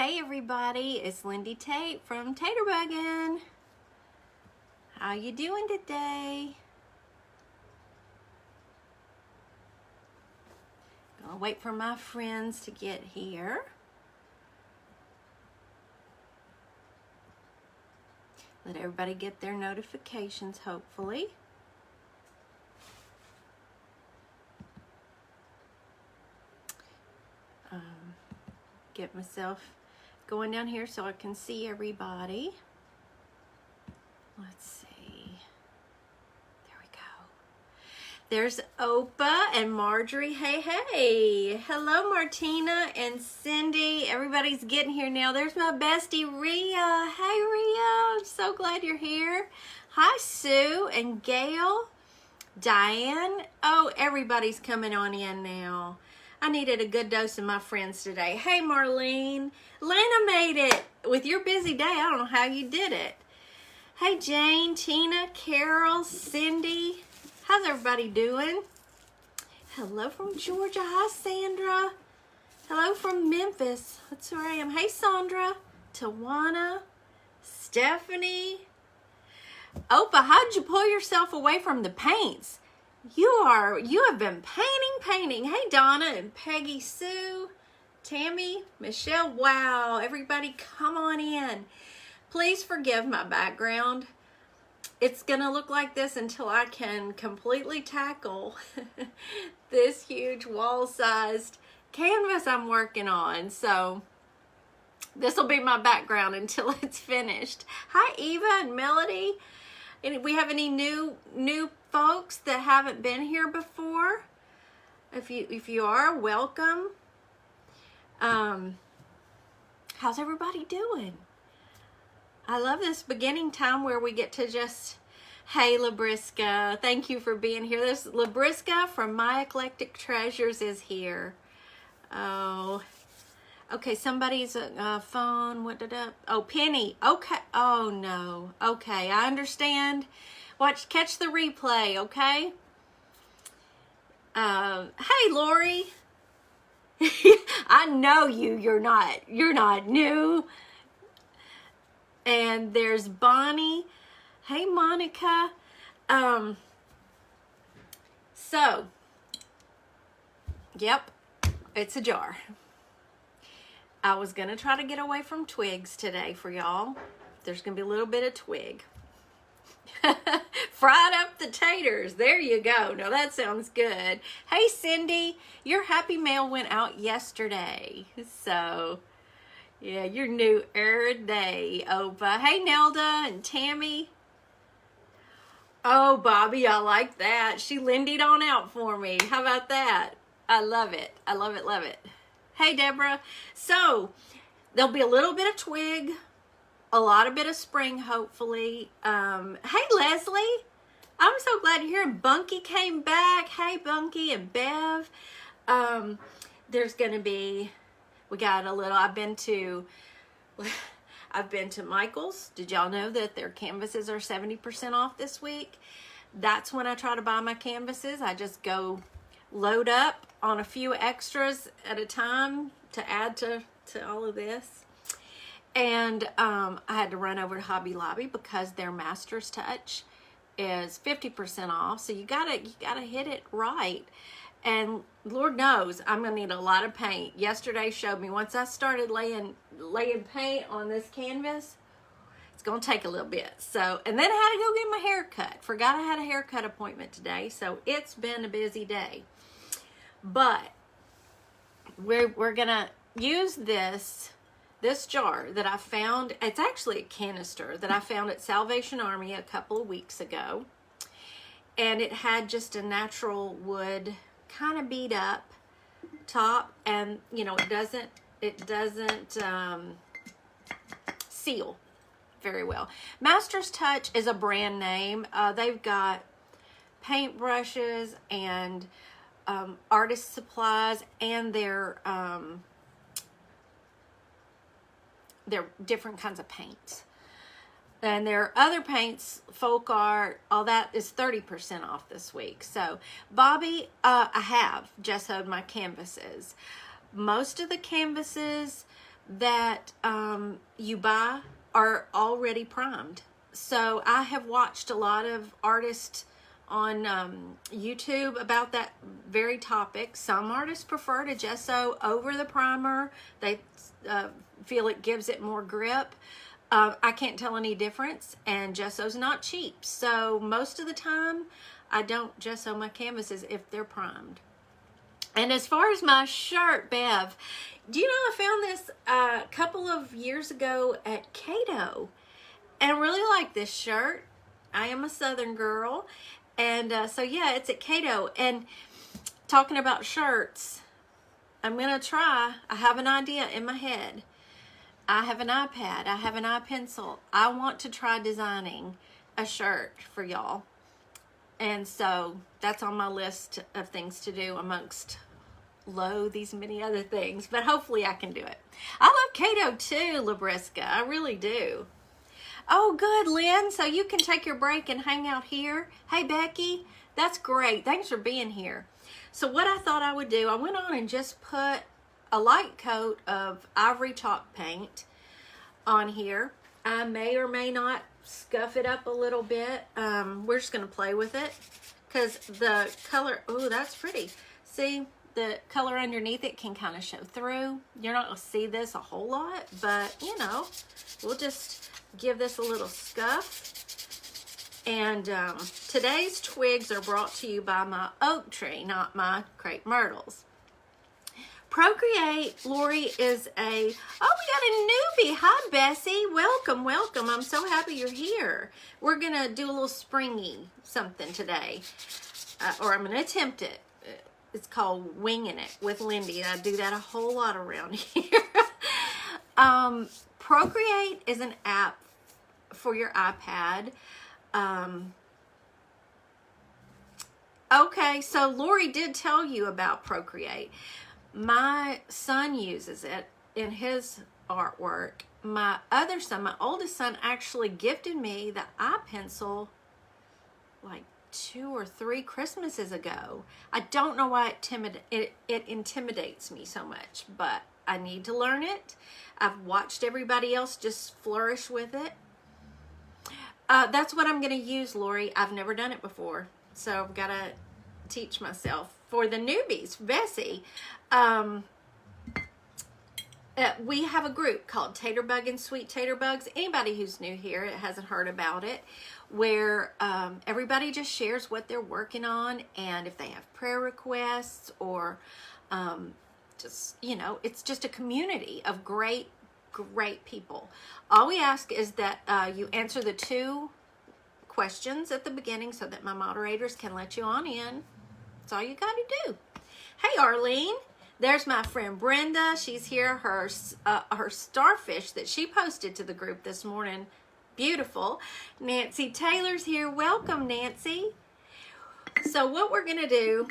Hey everybody, it's Lindy Tate from Taterbuggin. How you doing today? Gonna wait for my friends to get here. Let everybody get their notifications, hopefully. Get myself going down here so I can see everybody. Let's see. There we go. There's Opa and Marjorie. Hey, hey. Hello, Martina and Cindy. Everybody's getting here now. There's my bestie, Rhea. Hey, Rhea. I'm so glad you're here. Hi, Sue and Gail. Diane. Oh, everybody's coming on in now. I needed a good dose of my friends today. Hey, Marlene. Lana made it. With your busy day, I don't know how you did it. Hey, Jane, Tina, Carol, Cindy. How's everybody doing? Hello from Georgia. Hi, Sandra. Hello from Memphis. That's where I am. Hey, Sandra. Tawana. Stephanie. Opa, how'd you pull yourself away from the paints? You have been painting. Hey, Donna and Peggy Sue, Tammy, Michelle. Wow, everybody come on in. Please forgive my background. It's gonna look like this until I can completely tackle this huge wall-sized canvas I'm working on. So this will be my background until it's finished. Hi, Eva and Melody. And we have any new folks that haven't been here before? If you are, welcome. How's everybody doing? I love this beginning time where we get to just, hey, Labriska, thank you for being here. This Labriska from My Eclectic Treasures is here. Oh, okay, somebody's phone, oh, Penny, okay, oh no, okay, I understand. Catch the replay, okay? Hey, Lori. I know you're not new. And there's Bonnie. Hey, Monica. So, yep, it's a jar. I was gonna try to get away from twigs today for y'all. There's gonna be a little bit of twig. Fried up the taters. There you go. Now that sounds good. Hey, Cindy, your happy mail went out yesterday. So, yeah, you're new every day, Opa. Hey, Nelda and Tammy. Oh, Bobby, I like that. She Lindy'd on out for me. How about that? I love it. I love it, love it. Hey, Deborah. So, there'll be a little bit of twig, a lot of bit of spring, hopefully. Hey, Leslie. I'm so glad you're here. Bunky came back. Hey, Bunky and Bev. There's going to be, I've been to Michael's. Did y'all know that their canvases are 70% off this week? That's when I try to buy my canvases. I just go load up on a few extras at a time to add to all of this. And I had to run over to Hobby Lobby because their Master's Touch is 50% off. So you gotta hit it right. And Lord knows I'm gonna need a lot of paint. Yesterday showed me once I started laying paint on this canvas, it's gonna take a little bit. So, and then I had to go get my hair cut. Forgot I had a haircut appointment today. So it's been a busy day. But we're gonna use this jar that I found. It's actually a canister that I found at Salvation Army a couple of weeks ago. And it had just a natural wood kind of beat up top, and you know, it doesn't seal very well. Master's Touch is a brand name. They've got paint brushes and artist supplies, and their different kinds of paints. And their other paints, folk art, all that is 30% off this week. So, Bobby, I have gessoed my canvases. Most of the canvases that you buy are already primed. So I have watched a lot of artists on YouTube about that very topic. Some artists prefer to gesso over the primer. They feel it gives it more grip. I can't tell any difference, and gesso's not cheap. So most of the time, I don't gesso my canvases if they're primed. And as far as my shirt, Bev, do you know I found this a couple of years ago at Cato, and I really like this shirt. I am a Southern girl, and so yeah, it's at Cato. And talking about shirts, I'm gonna try. I have an idea in my head. I have an iPad. I have an iPencil. I want to try designing a shirt for y'all. And so that's on my list of things to do amongst these many other things. But hopefully I can do it. I love Cato too, Labriska. I really do. Oh, good, Lynn. So you can take your break and hang out here. Hey, Becky. That's great. Thanks for being here. So what I thought I would do, I went on and just put a light coat of ivory chalk paint on here. I may or may not scuff it up a little bit. We're just going to play with it because the color, oh, that's pretty. See, the color underneath it can kind of show through. You're not going to see this a whole lot, but you know, we'll just give this a little scuff. And today's twigs are brought to you by my oak tree, not my crepe myrtles. Procreate, Lori, is we got a newbie. Hi, Bessie. Welcome, welcome. I'm so happy you're here. We're going to do a little springy something today, or I'm going to attempt it. It's called Winging It with Lindy, and I do that a whole lot around here. Procreate is an app for your iPad. Okay, so Lori did tell you about Procreate. My son uses it in his artwork. My other son, my oldest son, actually gifted me the iPencil like 2 or 3 Christmases ago. I don't know why it intimidates me so much, but I need to learn it. I've watched everybody else just flourish with it. That's what I'm going to use, Lori. I've never done it before, so I've got to teach myself. For the newbies, Bessie, we have a group called Taterbug and Sweet Taterbugs. Anybody who's new here hasn't heard about it, where everybody just shares what they're working on, and if they have prayer requests or just, you know, it's just a community of great people. All we ask is that you answer the 2 questions at the beginning so that my moderators can let you on in. That's all you got to do. Hey, Arlene. There's my friend Brenda. She's here. Her starfish that she posted to the group this morning. Beautiful. Nancy Taylor's here. Welcome, Nancy. So what we're going to do,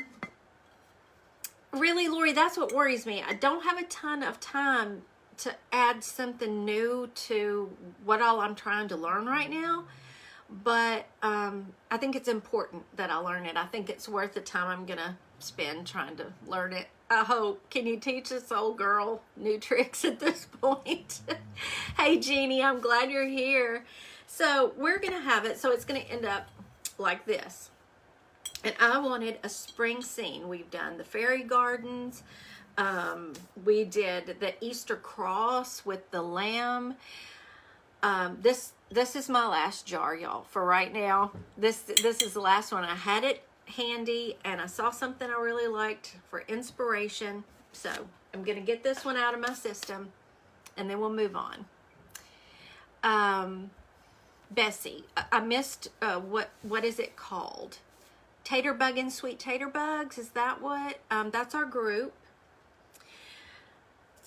really, Lori, that's what worries me. I don't have a ton of time to add something new to what all I'm trying to learn right now. But I think it's important that I learn it. I think it's worth the time I'm going to spend trying to learn it. I hope. Can you teach this old girl new tricks at this point? Hey, Jeannie, I'm glad you're here. So we're going to have it. So it's going to end up like this. And I wanted a spring scene. We've done the fairy gardens. We did the Easter cross with the lamb. This is my last jar, y'all, for right now. This is the last one. I had it handy and I saw something I really liked for inspiration. So I'm going to get this one out of my system and then we'll move on. Bessie, I missed, what is it called? Taterbug and Sweet Taterbugs. Is that what? That's our group.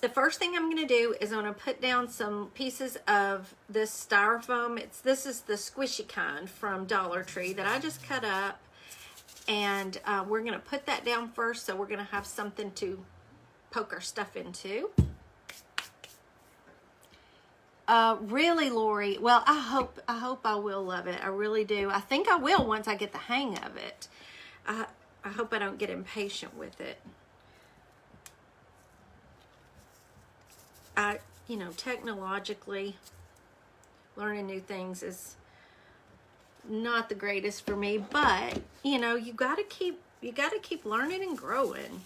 The first thing I'm going to do is I'm going to put down some pieces of this styrofoam. This is the squishy kind from Dollar Tree that I just cut up. And we're going to put that down first, so we're going to have something to poke our stuff into. Really, Lori? Well, I hope I will love it. I really do. I think I will once I get the hang of it. I hope I don't get impatient with it. you know, technologically, learning new things is not the greatest for me, but you know, you got to keep learning and growing.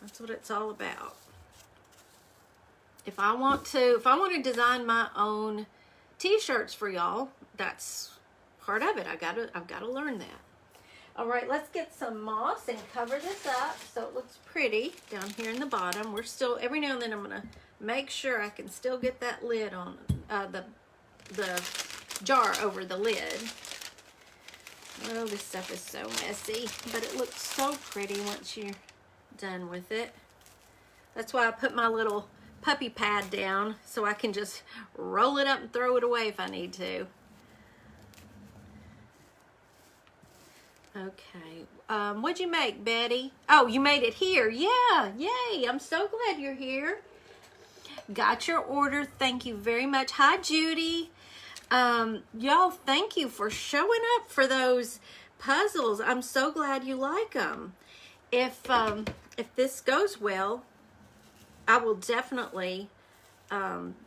That's what it's all about. If I want to design my own t-shirts for y'all, that's part of it. I've got to learn that. All right, let's get some moss and cover this up so it looks pretty down here in the bottom. We're still, every now and then I'm gonna make sure I can still get that lid on, the jar over the lid. Oh, this stuff is so messy, but it looks so pretty once you're done with it. That's why I put my little puppy pad down so I can just roll it up and throw it away if I need to. Okay, what'd you make, Betty? Oh, you made it here. Yeah, yay. I'm so glad you're here. Got your order. Thank you very much. Hi, Judy. Y'all, thank you for showing up for those puzzles. I'm so glad you like them. If this goes well, I will definitely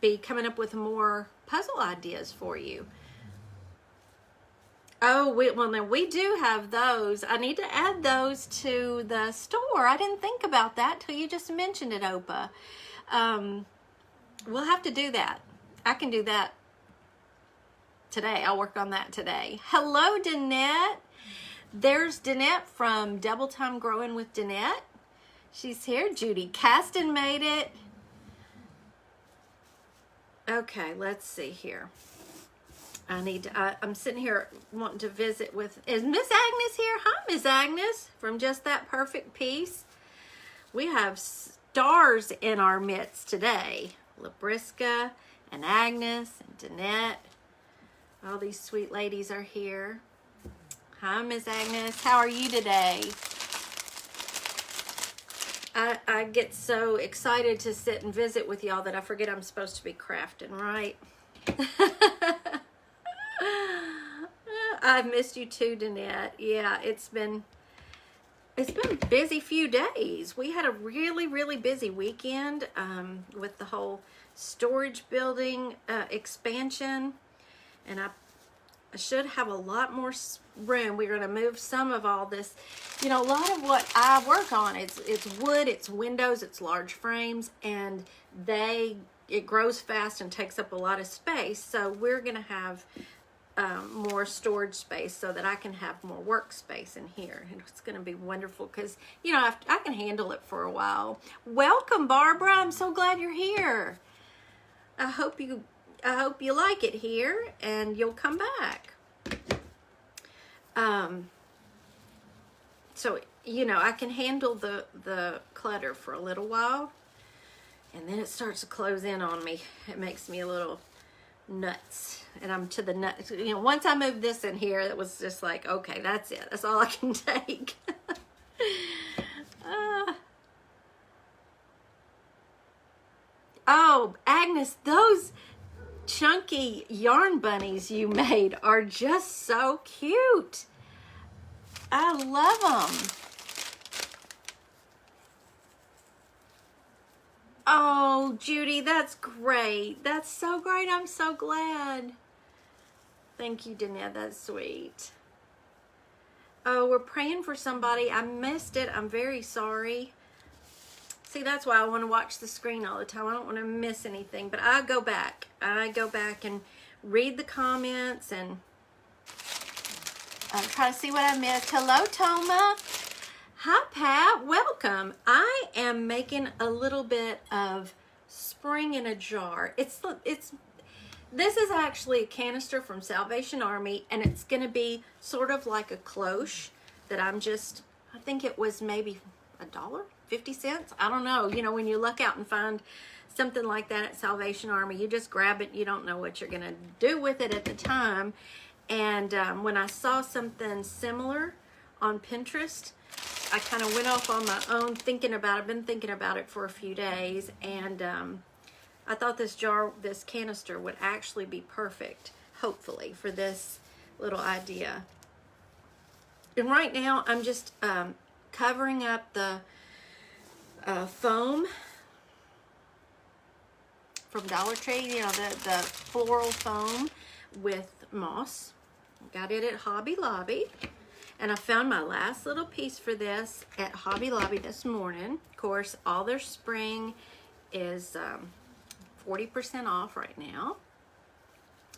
be coming up with more puzzle ideas for you. Oh, we do have those. I need to add those to the store. I didn't think about that till you just mentioned it, Opa. We'll have to do that. I can do that today. I'll work on that today. Hello, Danette. There's Danette from Double Time Growing with Danette. She's here. Judy Caston made it. Okay, let's see here. I'm sitting here wanting to visit with, is Miss Agnes here? Hi, Miss Agnes from Just That Perfect Piece. We have stars in our midst today. Labriska and Agnes and Danette. All these sweet ladies are here. Hi, Miss Agnes. How are you today? I get so excited to sit and visit with y'all that I forget I'm supposed to be crafting, right? I've missed you too, Danette. Yeah, it's been a busy few days. We had a really, really busy weekend with the whole storage building expansion, and I should have a lot more room. We're going to move some of all this. You know, a lot of what I work on, it's wood, it's windows, it's large frames, and it grows fast and takes up a lot of space. So we're going to have more storage space so that I can have more workspace in here. And it's going to be wonderful because, you know, I can handle it for a while. Welcome, Barbara. I'm so glad you're here. I hope you like it here and you'll come back. So, you know, I can handle the clutter for a little while, and then it starts to close in on me. It makes me a little nuts, and I'm to the nuts. You know, once I moved this in here, it was just like, okay, that's it. That's all I can take. Oh, Agnes, those chunky yarn bunnies you made are just so cute. I love them. Oh, Judy, that's great. That's so great. I'm so glad. Thank you, Danette. That's sweet. Oh, we're praying for somebody. I missed it. I'm very sorry. See, that's why I want to watch the screen all the time. I don't want to miss anything. But I go back. And read the comments and try to see what I missed. Hello, Toma. Hi, Pat. Welcome. I am making a little bit of spring in a jar. This is actually a canister from Salvation Army, and it's going to be sort of like a cloche that I think it was maybe $1.50. I don't know. You know, when you look out and find something like that at Salvation Army, you just grab it. You don't know what you're going to do with it at the time. And when I saw something similar on Pinterest, I kind of went off on my own I've been thinking about it for a few days, and I thought this canister would actually be perfect, hopefully, for this little idea. And right now, I'm just covering up the foam from Dollar Tree, you know, the floral foam with moss. Got it at Hobby Lobby. And I found my last little piece for this at Hobby Lobby this morning. Of course, all their spring is 40% off right now.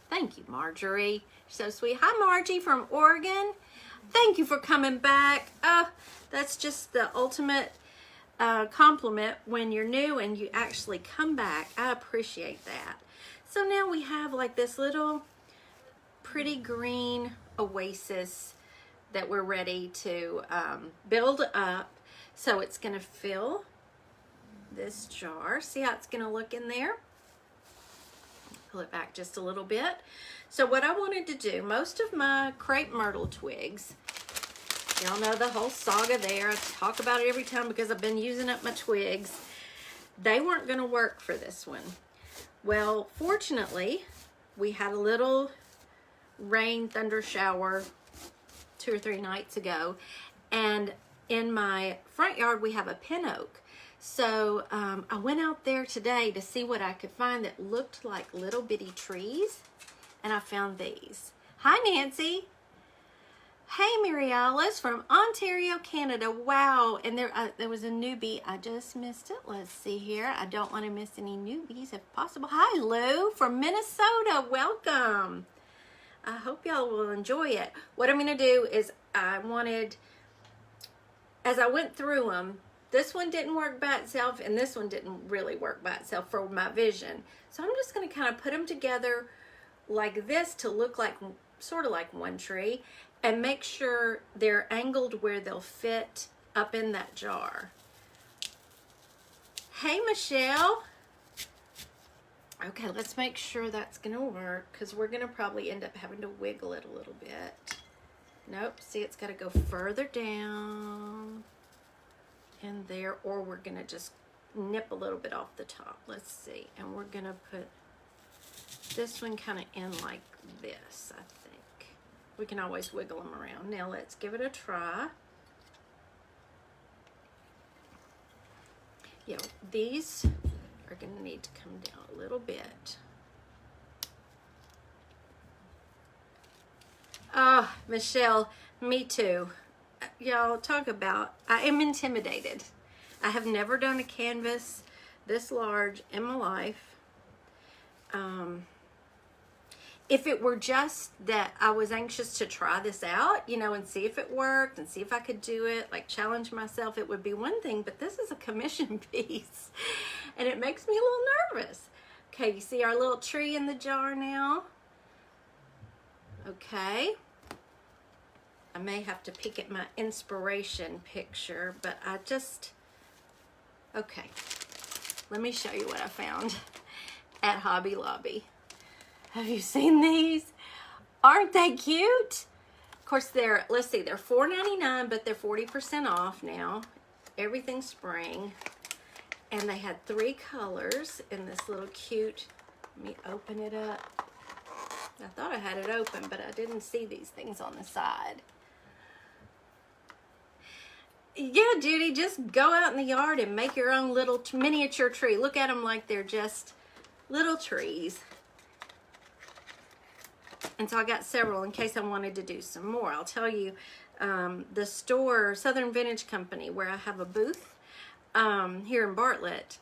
Thank you, Marjorie. You're so sweet. Hi, Margie from Oregon. Thank you for coming back. That's just the ultimate compliment when you're new and you actually come back. I appreciate that. So now we have like this little pretty green oasis that we're ready to build up. So it's going to fill this jar. See how it's going to look in there? Pull it back just a little bit. So what I wanted to do, most of my crepe myrtle twigs, y'all know the whole saga there. I talk about it every time because I've been using up my twigs. They weren't going to work for this one. Well, fortunately, we had a little rain thunder shower 2 or 3 nights ago, and in my front yard we have a pin oak. So I went out there today to see what I could find that looked like little bitty trees, and I found these. Hi, Nancy. Hey, Mary Alice from Ontario, Canada. Wow, and there was a newbie. I just missed it. Let's see here. I don't want to miss any newbies if possible. Hi, Lou from Minnesota. Welcome. I hope y'all will enjoy it. What I'm going to do is as I went through them, this one didn't work by itself, and this one didn't really work by itself for my vision. So I'm just going to kind of put them together like this to look like, sort of like one tree, and make sure they're angled where they'll fit up in that jar. Hey, Michelle. Okay, let's make sure that's going to work, because we're going to probably end up having to wiggle it a little bit. Nope, see, it's got to go further down in there, or we're going to just nip a little bit off the top. Let's see, and we're going to put this one kind of in like this, I think. We can always wiggle them around. Now let's give it a try. Yeah, these are going to need to come down a little bit. Oh, Michelle, me too. Y'all, talk about, I am intimidated. I have never done a canvas this large in my life. If it were just that I was anxious to try this out, you know, and see if it worked and see if I could do it, like challenge myself, it would be one thing, but this is a commission piece and it makes me a little nervous. Okay, you see our little tree in the jar now? Okay. I may have to peek at my inspiration picture, but okay. Let me show you what I found at Hobby Lobby. Have you seen these? Aren't they cute? Of course, let's see, they're $4.99, but they're 40% off now. Everything's spring. And they had 3 colors in this little cute, let me open it up. I thought I had it open, but I didn't see these things on the side. Yeah, Judy, just go out in the yard and make your own little miniature tree. Look at them like they're just little trees. And so I got several in case I wanted to do some more. I'll tell you, the store, Southern Vintage Company, where I have a booth here in Bartlett,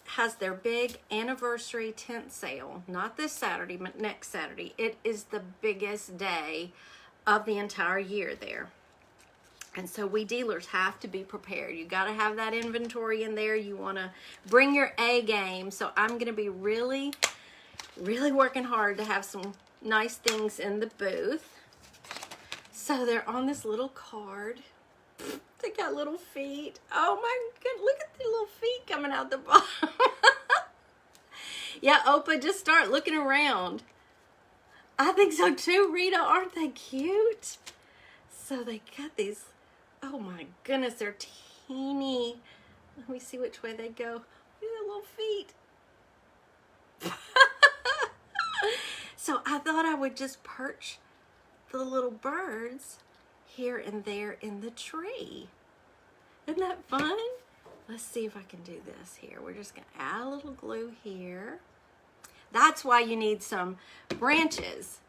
has their big anniversary tent sale. Not this Saturday, but next Saturday. It is the biggest day of the entire year there. And so we dealers have to be prepared. You got to have that inventory in there. You want to bring your A game. So I'm going to be really, really working hard to have some nice things in the booth. So they're on this little card. They got little feet. Oh my god, look at the little feet coming out the bottom. Yeah, Opa, just start looking around. I think so too, Rita. Aren't they cute? So they got these, oh my goodness, they're teeny. Let me see which way they go. Look at their little feet. So I thought I would just perch the little birds here and there in the tree. Isn't that fun? let's see if I can do this here. We're just going to add a little glue here. That's why you need some branches.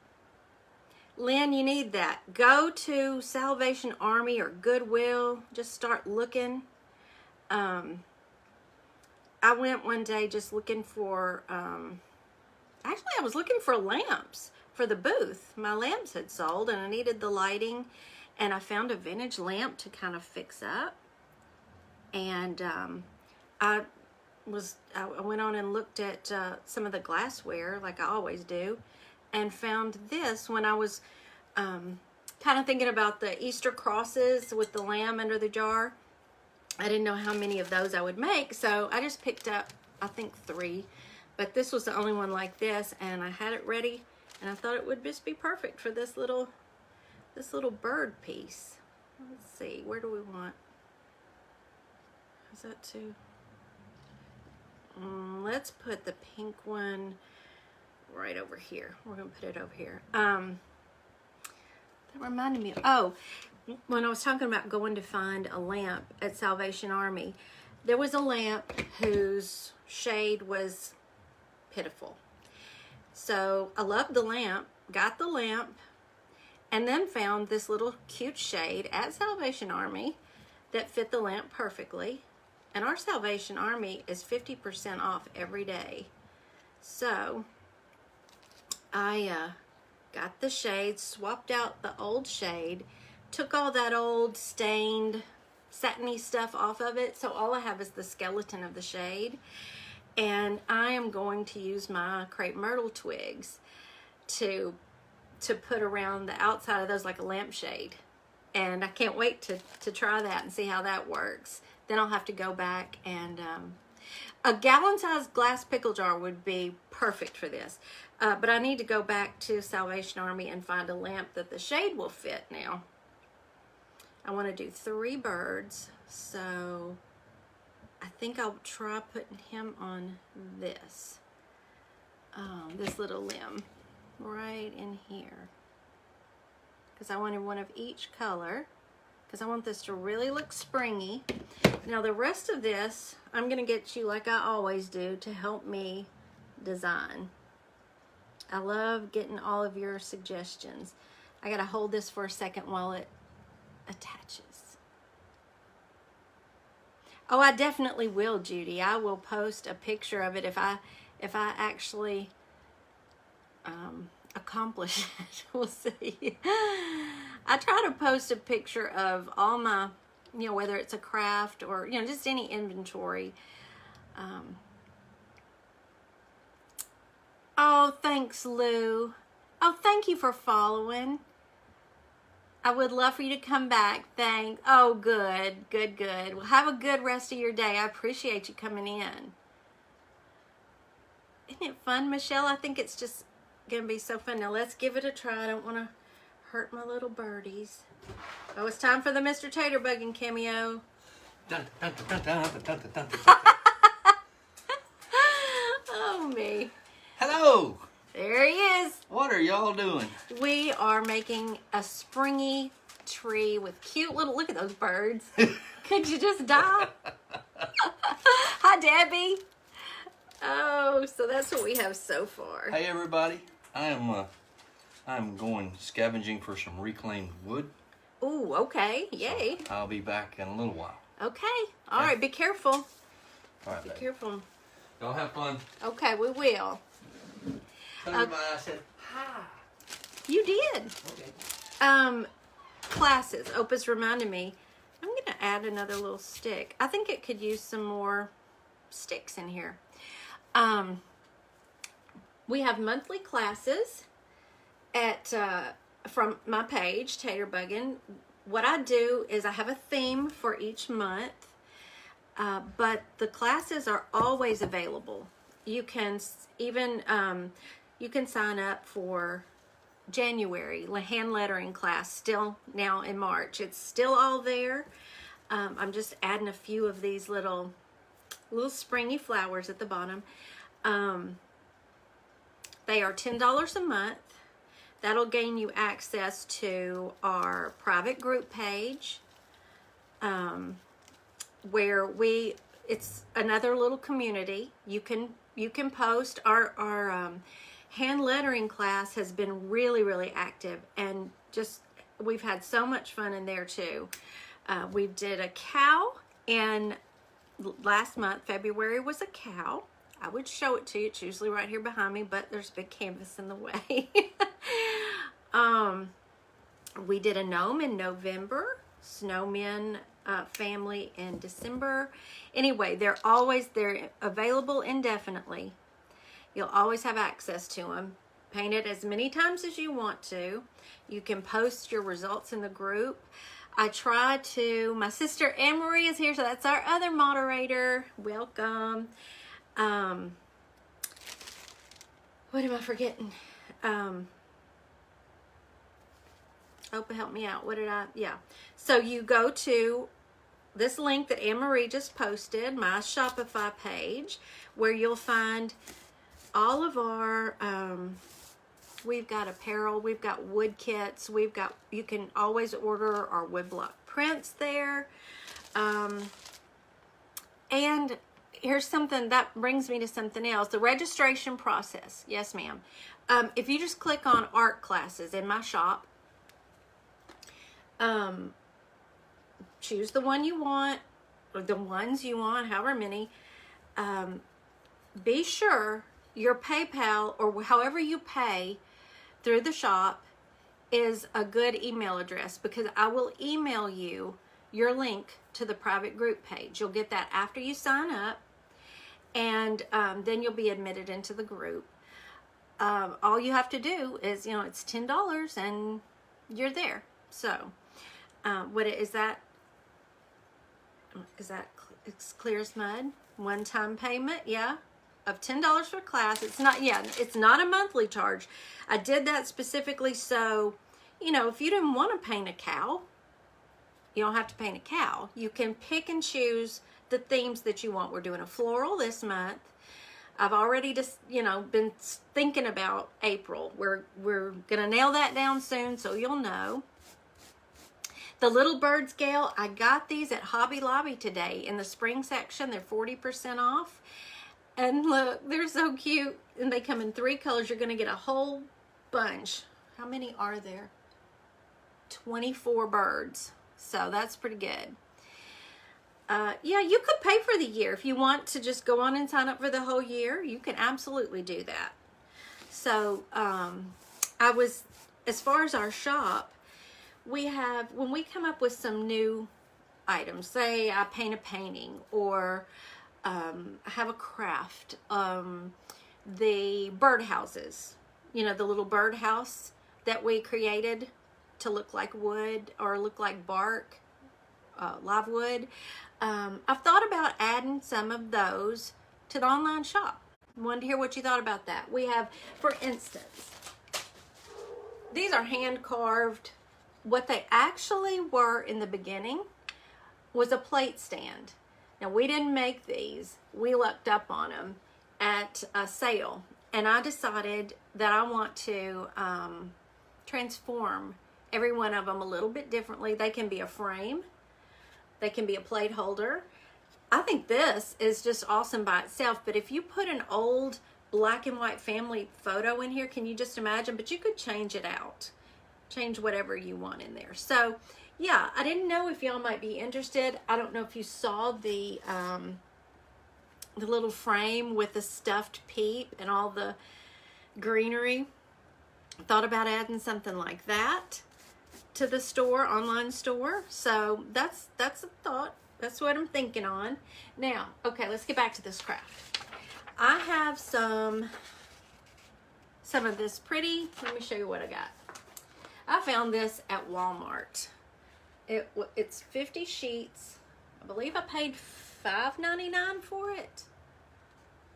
Lynn, you need that. Go to Salvation Army or Goodwill. Just start looking. I went one day just looking for, actually I was looking for lamps for the booth. My lamps had sold and I needed the lighting, and I found a vintage lamp to kind of fix up. And I went on and looked at some of the glassware like I always do, and found this when I was kind of thinking about the Easter crosses with the lamb under the jar. I didn't know how many of those I would make, so I just picked up, I think 3, but this was the only one like this, and I had it ready, and I thought it would just be perfect for this little bird piece. Let's see, where do we want? Is that too? Let's put the pink one right over here. We're gonna put it over here. That reminded me of, oh, when I was talking about going to find a lamp at Salvation Army, there was a lamp whose shade was pitiful. So I loved the lamp, got the lamp, and then found this little cute shade at Salvation Army that fit the lamp perfectly. And our Salvation Army is 50% off every day. So I got the shade, swapped out the old shade, took all that old stained satiny stuff off of it, so all I have is the skeleton of the shade. And I am going to use my crepe myrtle twigs to put around the outside of those like a lampshade. And I can't wait to try that and see how that works. Then I'll have to go back and a gallon-sized glass pickle jar would be perfect for this. But I need to go back to Salvation Army and find a lamp that the shade will fit now. I want to do 3 birds, so I think I'll try putting him on this little limb right in here, because I wanted one of each color, because I want this to really look springy. Now the rest of this, I'm going to get you, like I always do, to help me design. I love getting all of your suggestions. I got to hold this for a second while it attaches. Oh, I definitely will, Judy. I will post a picture of it if I actually accomplish it. We'll see. I try to post a picture of all my, whether it's a craft or, just any inventory. Oh, thanks, Lou. Oh, thank you for following. I would love for you to come back. Thanks. Oh, good. Well, have a good rest of your day. I appreciate you coming in. Isn't it fun, Michelle? I think it's just going to be so fun. Now, let's give it a try. I don't want to hurt my little birdies. Oh, it's time for the Mr. Tater Bugging cameo. Dun, dun, dun, dun, dun, dun, dun, dun. Oh, me. Hello. There he is. What are y'all doing? We are making a springy tree with cute little, look at those birds. Could you just die? Hi, Debbie. Oh, so that's what we have so far. Hey, everybody. I'm going scavenging for some reclaimed wood. Ooh, okay. Yay. So I'll be back in a little while. Okay. All right. Be careful. All right, Be baby. careful. Y'all have fun. Okay, we will. Tell everybody I said hi. You did. Okay. Classes. Opus reminded me. I'm going to add another little stick. I think it could use some more sticks in here. We have monthly classes at from my page, Tater Buggin'. What I do is I have a theme for each month, but the classes are always available. You can even you can sign up for January hand lettering class, still now in March. It's still all there. I'm just adding a few of these little springy flowers at the bottom. They are $10 a month. That'll gain you access to our private group page, where we it's another little community. You can post. Our hand lettering class has been really active, and just we've had so much fun in there too. We did a cow, and last month, February, was a cow. I would show it to you. It's usually right here behind me, but there's a big canvas in the way. We did a gnome in November, snowmen family in December. Anyway, they're available indefinitely. You'll always have access to them. Paint it as many times as you want to. You can post your results in the group. I try to, my sister Anne-Marie is here, so that's our other moderator. Welcome. What am I forgetting? Opa, help me out. Yeah. So you go to this link that Anne-Marie just posted, my Shopify page, where you'll find all of our, we've got apparel, we've got wood kits, you can always order our woodblock prints there. And here's something that brings me to something else, the registration process. Yes, ma'am. If you just click on art classes in my shop, choose the one you want, or the ones you want, however many. Be sure your PayPal, or however you pay through the shop, is a good email address, because I will email you your link to the private group page. You'll get that after you sign up, and then you'll be admitted into the group. All you have to do is, it's $10 and you're there. So it's clear as mud. One-time payment, yeah, of $10 for class. It's not a monthly charge. I did that specifically so, if you didn't want to paint a cow, you don't have to paint a cow. You can pick and choose the themes that you want. We're doing a floral this month. I've already just, been thinking about April. We're gonna nail that down soon, so you'll know. The little bird scale, I got these at Hobby Lobby today in the spring section. They're 40% off. And look, they're so cute. And they come in 3 colors. You're gonna get a whole bunch. How many are there? 24 birds. So that's pretty good. Yeah, you could pay for the year. If you want to just go on and sign up for the whole year, you can absolutely do that. So as far as our shop, when we come up with some new items, say I paint a painting, or I have a craft, the birdhouses, the little birdhouse that we created to look like wood or look like bark, live wood. I've thought about adding some of those to the online shop. Wanted to hear what you thought about that. We have, for instance, these are hand carved. What they actually were in the beginning was a plate stand. Now, we didn't make these. We lucked up on them at a sale. And I decided that I want to transform every one of them a little bit differently. They can be a frame. They can be a plate holder. I think this is just awesome by itself. But if you put an old black and white family photo in here, can you just imagine? But you could change it out. Change whatever you want in there. So yeah, I didn't know if y'all might be interested. I don't know if you saw the little frame with the stuffed peep and all the greenery. Thought about adding something like that to the store, online store. So that's a thought. That's what I'm thinking on. Now, okay, let's get back to this craft. I have some of this pretty, let me show you what I got. I found this at Walmart. It's 50 sheets. I believe I paid $5.99 for it.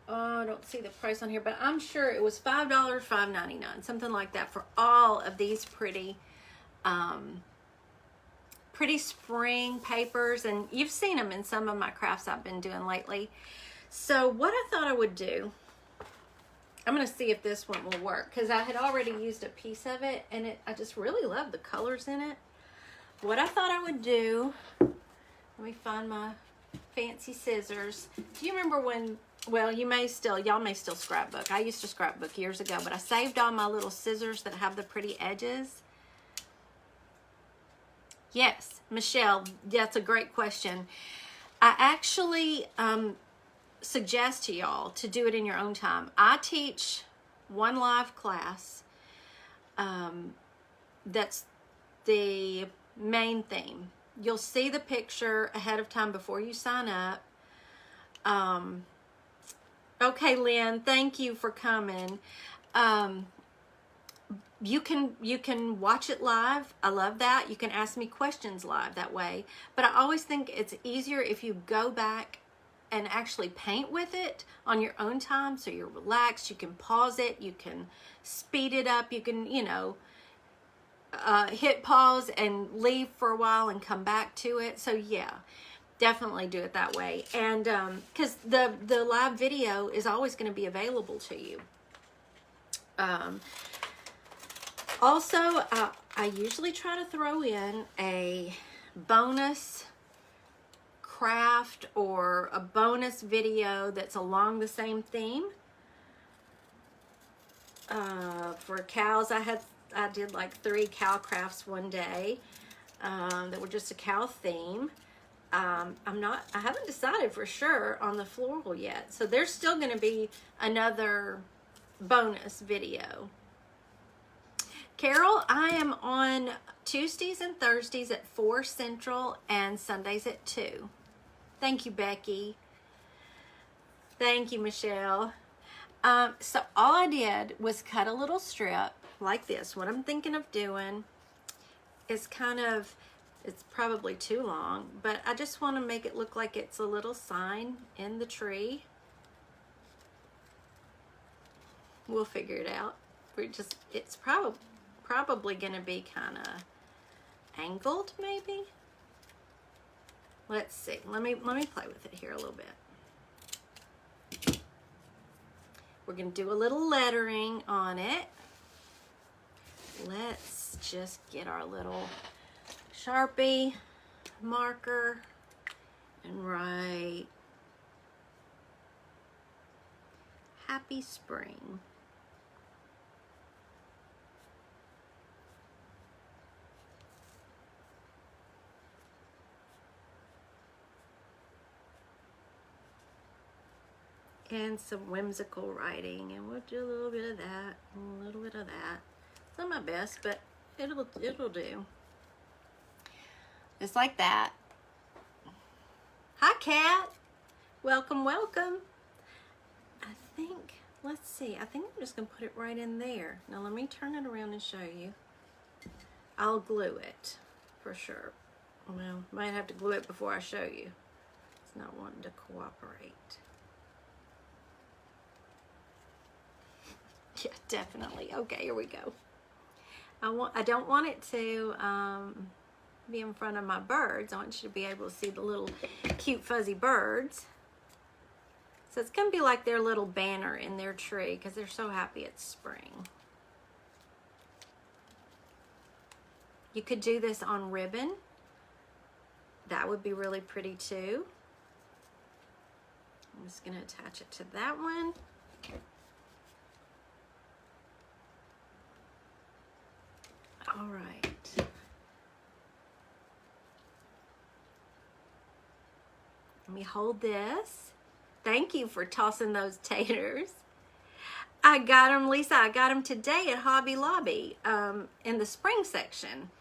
Oh, I don't see the price on here, but I'm sure it was $5, $5.99, something like that, for all of these pretty spring papers. And you've seen them in some of my crafts I've been doing lately. So what I thought I would do, I'm going to see if this one will work, because I had already used a piece of it, and I just really love the colors in it. What I thought I would do, let me find my fancy scissors. Do you remember when, well, y'all may still scrapbook. I used to scrapbook years ago, but I saved all my little scissors that have the pretty edges. Yes, Michelle, that's a great question. I actually suggest to y'all to do it in your own time. I teach one live class. That's the main theme. You'll see the picture ahead of time before you sign up. Okay, Lynn, thank you for coming. You can watch it live. I love that. You can ask me questions live that way. But I always think it's easier if you go back and actually paint with it on your own time, so you're relaxed. You can pause it. You can speed it up. You can, hit pause and leave for a while and come back to it. So yeah, definitely do it that way. And because the live video is always going to be available to you. Also, I usually try to throw in a bonus craft or a bonus video that's along the same theme. For cows, I did like 3 cow crafts one day that were just a cow theme. I haven't decided for sure on the floral yet, so there's still going to be another bonus video. Carol, I am on Tuesdays and Thursdays at 4 Central and Sundays at 2. Thank you, Becky. Thank you, Michelle. So all I did was cut a little strip like this. What I'm thinking of doing is it's probably too long, but I just want to make it look like it's a little sign in the tree. We'll figure it out. It's probably going to be kind of angled, maybe. Let's see. Let me play with it here a little bit. We're going to do a little lettering on it. Let's just get our little Sharpie marker and write Happy Spring. And some whimsical writing, and we'll do a little bit of that, and a little bit of that. It's not my best, but it'll do. Just like that. Hi, Kat. Welcome, welcome. Let's see. I think I'm just gonna put it right in there. Now let me turn it around and show you. I'll glue it for sure. Well, might have to glue it before I show you. It's not wanting to cooperate. Yeah, definitely. Okay, here we go. I don't want it to be in front of my birds. I want you to be able to see the little cute fuzzy birds. So it's going to be like their little banner in their tree because they're so happy it's spring. You could do this on ribbon. That would be really pretty too. I'm just going to attach it to that one. All right. Let me hold this. Thank you for tossing those taters. I got them, Lisa. I got them today at Hobby Lobby in the spring section.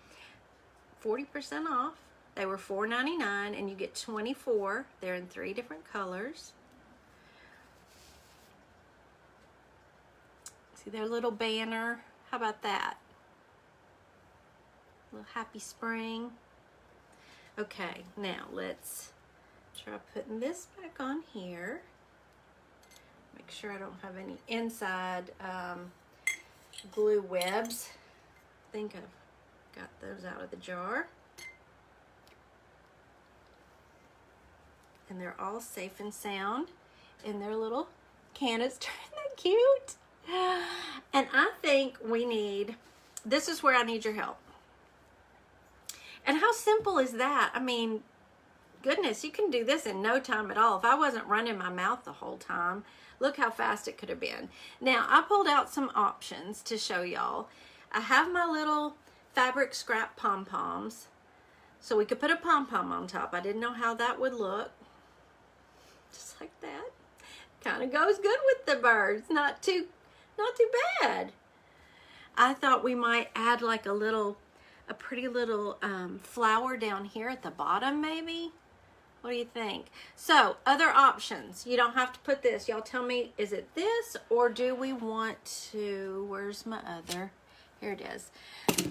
40% off. They were $4.99 and you get 24. They're in 3 different colors. See their little banner? How about that? Little happy spring. Okay, now let's try putting this back on here. Make sure I don't have any inside glue webs. I think I've got those out of the jar. And they're all safe and sound in their little canister. Isn't that cute? And I think this is where I need your help. And how simple is that? I mean, goodness, you can do this in no time at all. If I wasn't running my mouth the whole time, look how fast it could have been. Now, I pulled out some options to show y'all. I have my little fabric scrap pom-poms, so we could put a pom-pom on top. I didn't know how that would look. Just like that. Kind of goes good with the birds. Not too bad. I thought we might add like a pretty little flower down here at the bottom, maybe. What do you think? So, other options. You don't have to put this. Y'all tell me, is it this, or do we want to, where's my other? Here it is.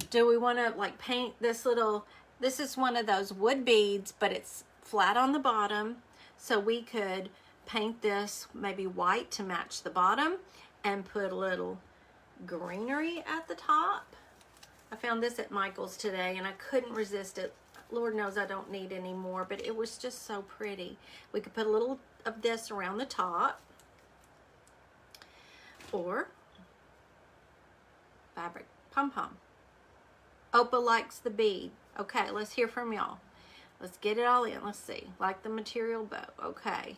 Do we want to like paint this little, this is one of those wood beads, but it's flat on the bottom. So we could paint this maybe white to match the bottom and put a little greenery at the top. I found this at Michael's today and I couldn't resist it. Lord knows I don't need any more, but it was just so pretty. We could put a little of this around the top, or fabric pom-pom. Opa likes the bead. Okay, let's hear from y'all. Let's get it all in. Let's see. Like the material bow. Okay.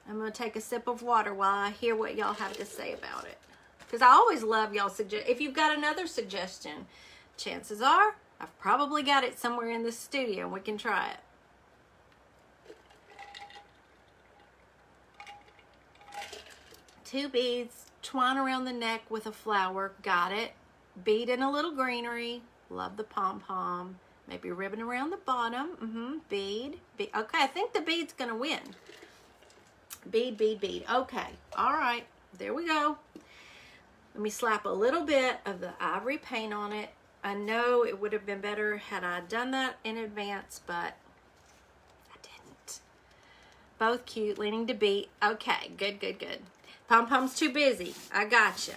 I'm going to take a sip of water while I hear what y'all have to say about it. Because I always love y'all suggest. If you've got another suggestion, chances are I've probably got it somewhere in the studio and we can try it. 2 beads, twine around the neck with a flower. Got it. Bead in a little greenery. Love the pom-pom. Maybe ribbon around the bottom. Bead. Okay, I think the bead's going to win. Bead, bead, bead. Okay. All right. There we go. Let me slap a little bit of the ivory paint on it. I know it would have been better had I done that in advance, but I didn't. Both cute, leaning to beat. Okay, good, good, good. Pom-pom's too busy. I gotcha.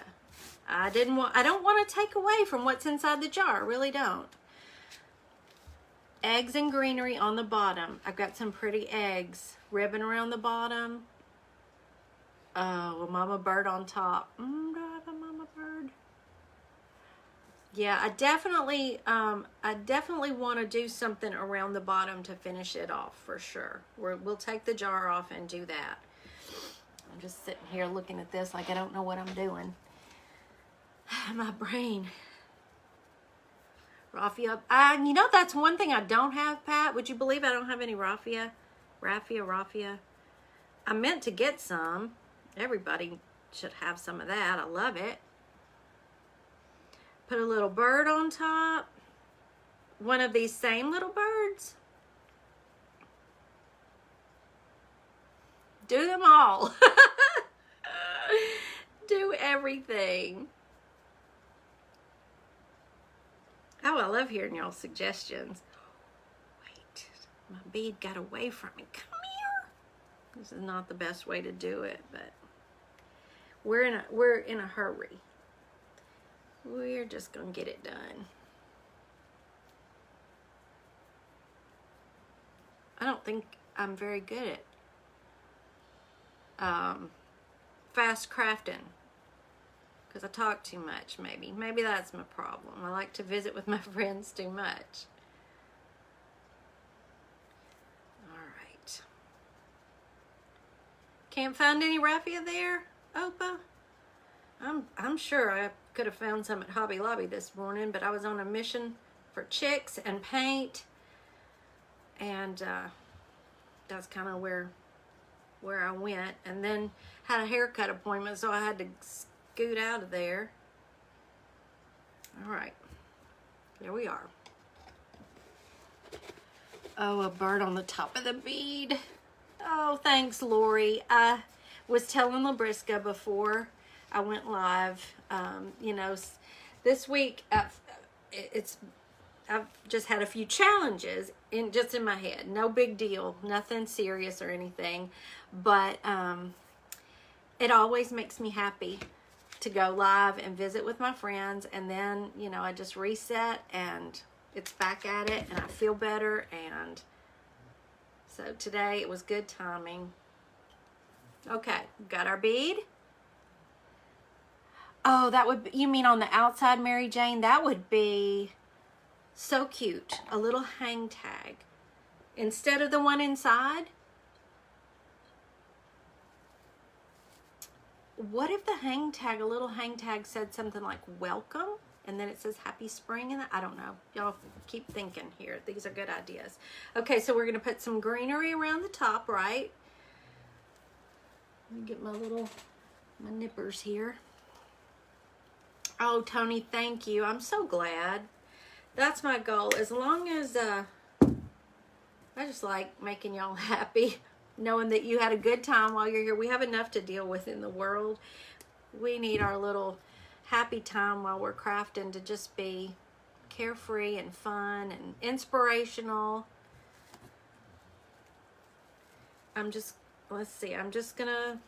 I don't want to take away from what's inside the jar. I really don't. Eggs and greenery on the bottom. I've got some pretty eggs. Ribbon around the bottom. Oh, a mama bird on top. Do I have a mama bird? Yeah, I definitely want to do something around the bottom to finish it off for sure. We'll take the jar off and do that. I'm just sitting here looking at this like I don't know what I'm doing. My brain. Raffia. You know, that's one thing I don't have, Pat. Would you believe I don't have any raffia? Raffia. I meant to get some. Everybody should have some of that. I love it. Put a little bird on top. One of these same little birds. Do them all. Do everything. Oh, I love hearing y'all's suggestions. Wait, my bead got away from me. Come here. This is not the best way to do it, but we're in a hurry. We're just gonna get it done. I don't think I'm very good at fast crafting. Because I talk too much, maybe. Maybe that's my problem. I like to visit with my friends too much. All right. Can't find any raffia there, Opa? I'm sure I could have found some at Hobby Lobby this morning, but I was on a mission for chicks and paint. And that's kind of where I went. And then had a haircut appointment, so I had to scoot out of there. All right, there we are. Oh, a bird on the top of the bead. Oh, thanks, Lori. I was telling Labriska before I went live, you know, this week I've just had a few challenges in my head. No big deal, nothing serious or anything, but it always makes me happy to go live and visit with my friends, and then, you know, I just reset and it's back at it and I feel better. And so today it was good timing. Okay, got our bead. Oh, that would be, you mean on the outside, Mary Jane? That would be so cute. A little hang tag. instead of the one inside. What if the hang tag, a little hang tag, said something like welcome, and then it says happy spring in it? I don't know. Y'all keep thinking here. These are good ideas. Okay, so we're going to put some greenery around the top, right? Let me get my nippers here. Oh, Tony, thank you. I'm so glad. That's my goal. As long as I just like making y'all happy, knowing that you had a good time while you're here. We have enough to deal with in the world. We need our little happy time while we're crafting to just be carefree and fun and inspirational. Let's see, I'm just gonna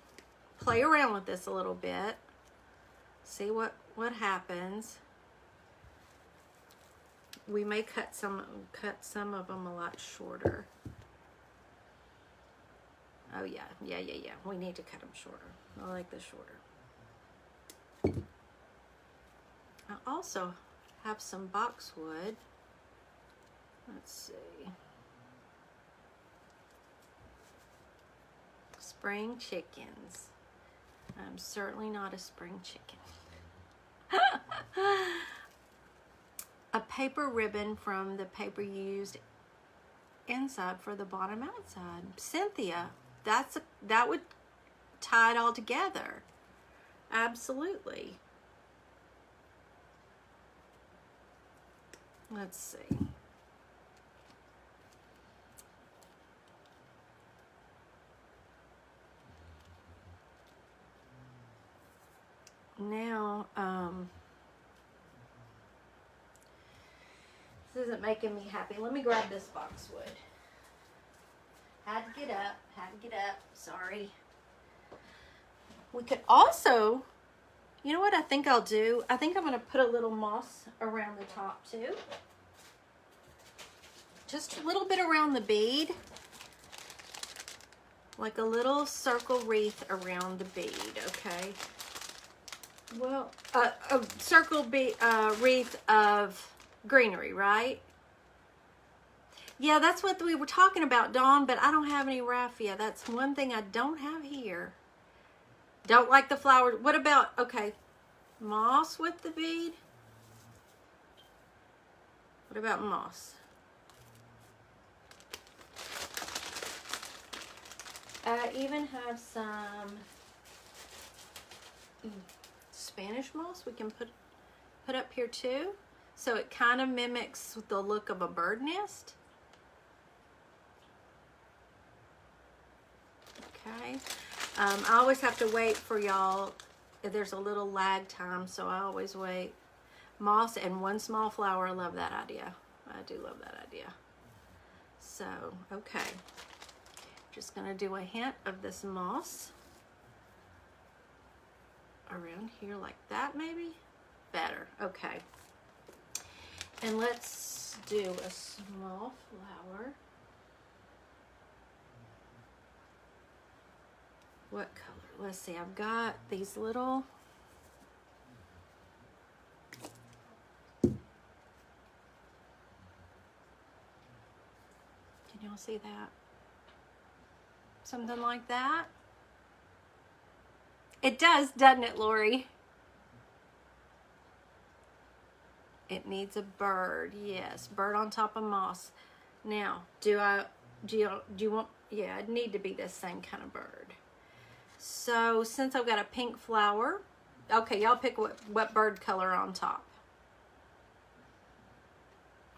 play around with this a little bit. See what happens. We may cut some of them a lot shorter. Oh yeah. We need to cut them shorter. I like this shorter. I also have some boxwood. Let's see. Spring chickens. I'm certainly not a spring chicken. A paper ribbon from the paper used inside for the bottom outside. Cynthia, that would tie it all together. Absolutely. Let's see. Now, this isn't making me happy. Let me grab this boxwood. Had to get up. Sorry. We could also, you know what I think I'll do? I think I'm going to put a little moss around the top too. Just a little bit around the bead. Like a little circle wreath around the bead, okay? Well, a circle wreath of greenery, right? Yeah, that's what we were talking about, Dawn, but I don't have any raffia. That's one thing I don't have here. Don't like the flowers. What about, okay, moss with the bead? What about moss? I even have some Spanish moss we can put up here too. So it kind of mimics the look of a bird nest. Okay. I always have to wait for y'all. There's a little lag time, so I always wait. Moss and one small flower. I love that idea. I do love that idea. So, okay. Just going to do a hint of this moss around here like that, maybe? Better. Okay. And let's do a small flower. What color? Let's see. I've got these little... Can y'all see that? Something like that. It does, doesn't it, Lori? It needs a bird. Yes, bird on top of moss. Now, do you want, yeah, it'd need to be this same kind of bird. So, since I've got a pink flower, okay, y'all pick what bird color on top.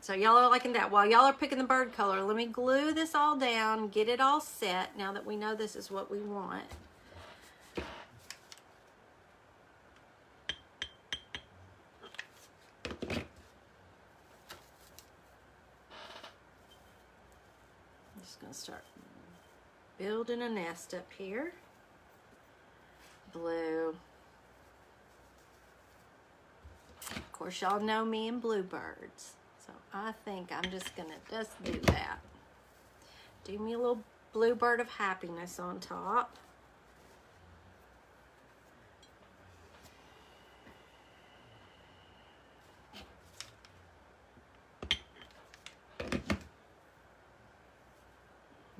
So y'all are liking that. While y'all are picking the bird color, let me glue this all down, get it all set now that we know this is what we want. I'm just going to start building a nest up here. Blue. Of course, y'all know me and bluebirds. So I think I'm just going to just do that. Do me a little bluebird of happiness on top.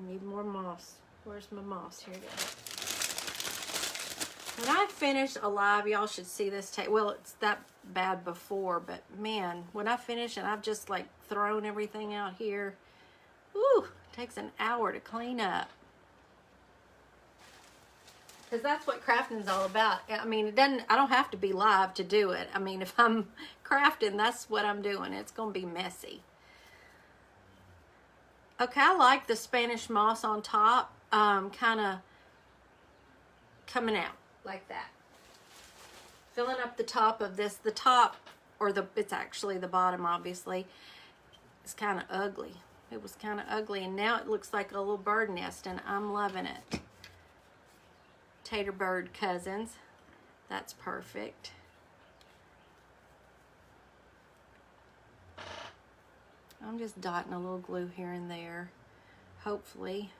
need more moss. Where's my moss? Here it is. When I finish a live, y'all should see this tape. Well, it's that bad before, but man, when I finish and I've just like thrown everything out here, whew, it takes an hour to clean up. Because that's what crafting's all about. I mean, I don't have to be live to do it. I mean, if I'm crafting, that's what I'm doing. It's going to be messy. Okay, I like the Spanish moss on top, kind of coming out like that. Filling up the top of this. The top, or it's actually the bottom, obviously. It's kind of ugly. It was kind of ugly, and now it looks like a little bird nest, and I'm loving it. Tater bird cousins. That's perfect. I'm just dotting a little glue here and there. Hopefully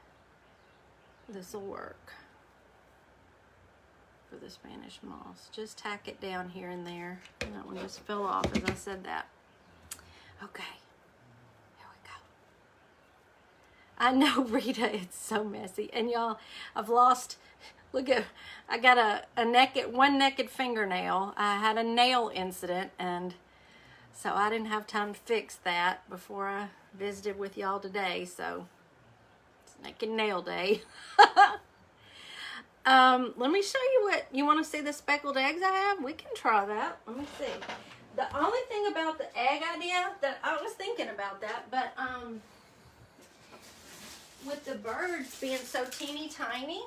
this will work for the Spanish moss. Just tack it down here and there. And that one just fell off as I said that. Okay, here we go. I know, Rita, it's so messy. And y'all, I've lost, look at, I got one naked fingernail. I had a nail incident, and so I didn't have time to fix that before I visited with y'all today. So it's naked nail day. Let me show you what, you want to see the speckled eggs I have? We can try that. Let me see. The only thing about the egg idea that I was thinking about that, but with the birds being so teeny tiny,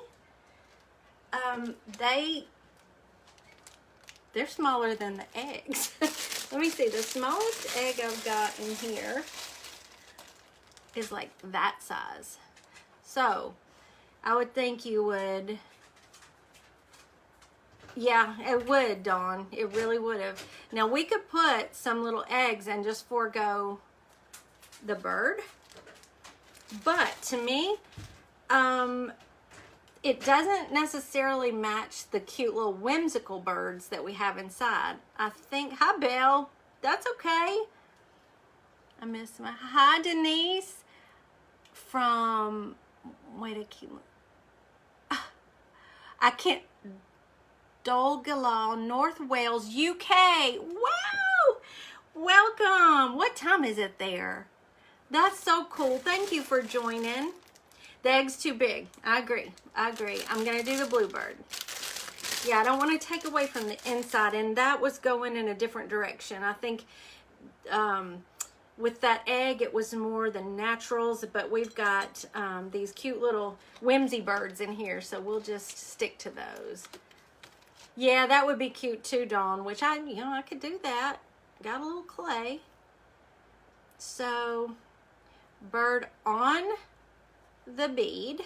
they're smaller than the eggs. Let me see. The smallest egg I've got in here is like that size. So I would think you would, yeah, it would, Dawn. It really would have. Now we could put some little eggs and just forego the bird. But to me, it doesn't necessarily match the cute little whimsical birds that we have inside. I think, hi Belle, that's okay. I miss my, hi Denise from, wait, I can't, Dolgellau, North Wales, UK. Wow, welcome. What time is it there? That's so cool. Thank you for joining. The egg's too big. I agree. I'm going to do the bluebird. Yeah, I don't want to take away from the inside. And that was going in a different direction. I think with that egg, it was more the naturals. But we've got these cute little whimsy birds in here. So we'll just stick to those. Yeah, that would be cute too, Dawn. Which I could do that. Got a little clay. So, bird on the bead,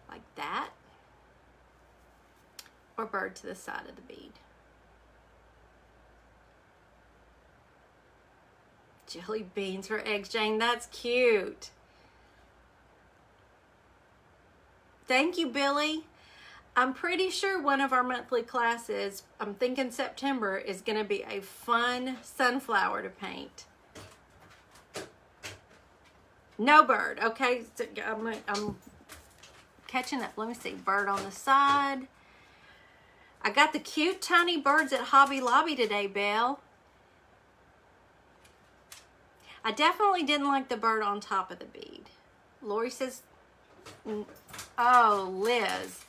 like that, or bird to the side of the bead. Jelly beans for eggs, Jane. That's cute. Thank you, Billy. I'm pretty sure one of our monthly classes, I'm thinking September, is going to be a fun sunflower to paint. No bird. Okay, so I'm catching up. Let me see. Bird on the side. I got the cute tiny birds at Hobby Lobby today, Belle. I definitely didn't like the bird on top of the bead. Lori says, oh, Liz,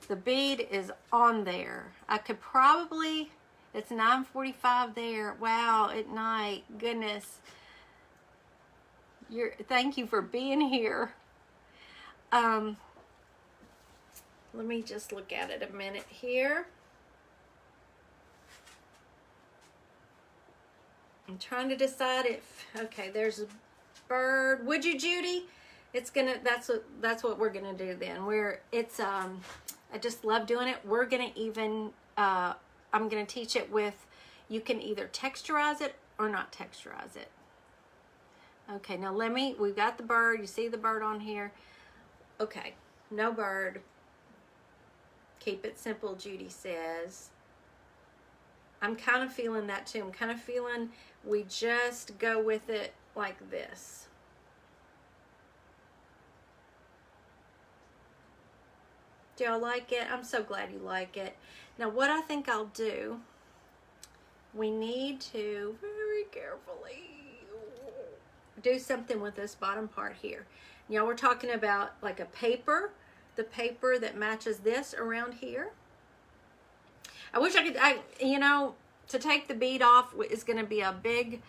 the bead is on there. I could probably, it's 9:45 there. Wow, at night. Goodness. Thank you for being here. Let me just look at it a minute here. I'm trying to decide if, okay, there's a bird. Would you, Judy? It's gonna, that's what we're gonna do then. I just love doing it. We're gonna even, I'm gonna teach it with, you can either texturize it or not texturize it. Okay, now we've got the bird. You see the bird on here. Okay, no bird. Keep it simple, Judy says. I'm kind of feeling that too. I'm kind of feeling we just go with it like this. Do y'all like it? I'm so glad you like it. Now what I think I'll do, we need to very carefully do something with this bottom part here. Y'all, we're talking about like a paper, the paper that matches this around here. I wish I could, you know, to take the bead off is going to be a big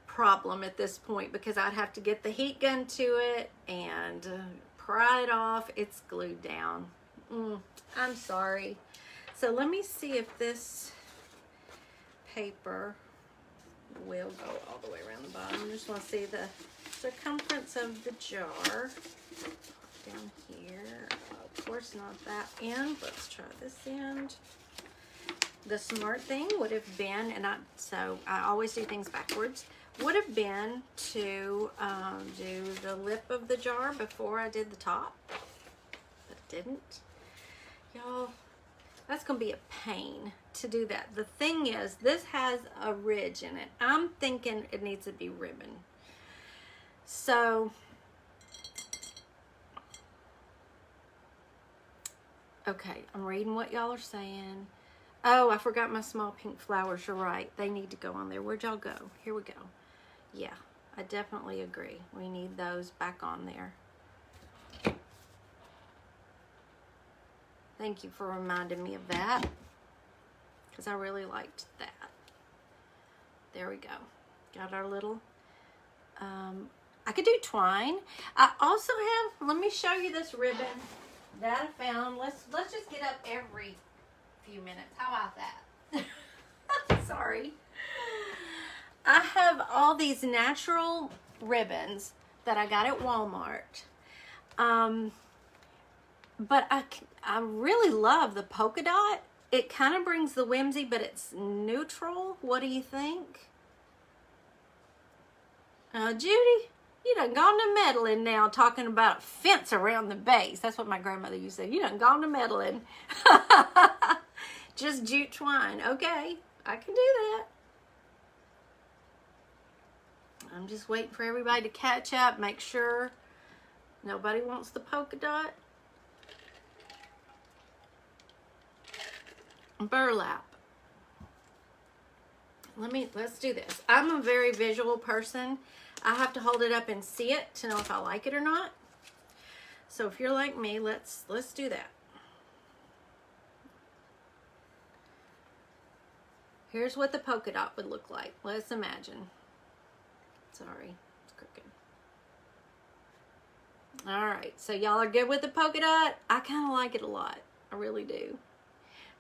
problem at this point because I'd have to get the heat gun to it and pry it off. It's glued down. I'm sorry. So let me see if this paper will go all the way around the bottom. I just want to see the circumference of the jar. Down here. Of course not that end. Let's try this end. The smart thing would have been, so I always do things backwards, would have been to do the lip of the jar before I did the top, but didn't. Y'all, that's gonna be a pain to do that. The thing is, this has a ridge in it. I'm thinking it needs to be ribbon. So, okay, I'm reading what y'all are saying. Oh, I forgot my small pink flowers. You're right. They need to go on there. Where'd y'all go? Here we go. Yeah, I definitely agree. We need those back on there. Thank you for reminding me of that, because I really liked that. There we go. Got our little, I could do twine. I also have, let me show you this ribbon that I found. Let's just get up every few minutes. How about that? Sorry. I have all these natural ribbons that I got at Walmart. But I really love the polka dot. It kind of brings the whimsy, but it's neutral. What do you think? Judy, you done gone to meddling now, talking about a fence around the base. That's what my grandmother used to say. You done gone to meddling. Just jute twine. Okay, I can do that. I'm just waiting for everybody to catch up, make sure nobody wants the polka dot. Burlap. Let's do this. I'm a very visual person. I have to hold it up and see it to know if I like it or not. So if you're like me, let's do that. Here's what the polka dot would look like. Let's imagine. Sorry, it's crooked. All right, so y'all are good with the polka dot? I kind of like it a lot. I really do.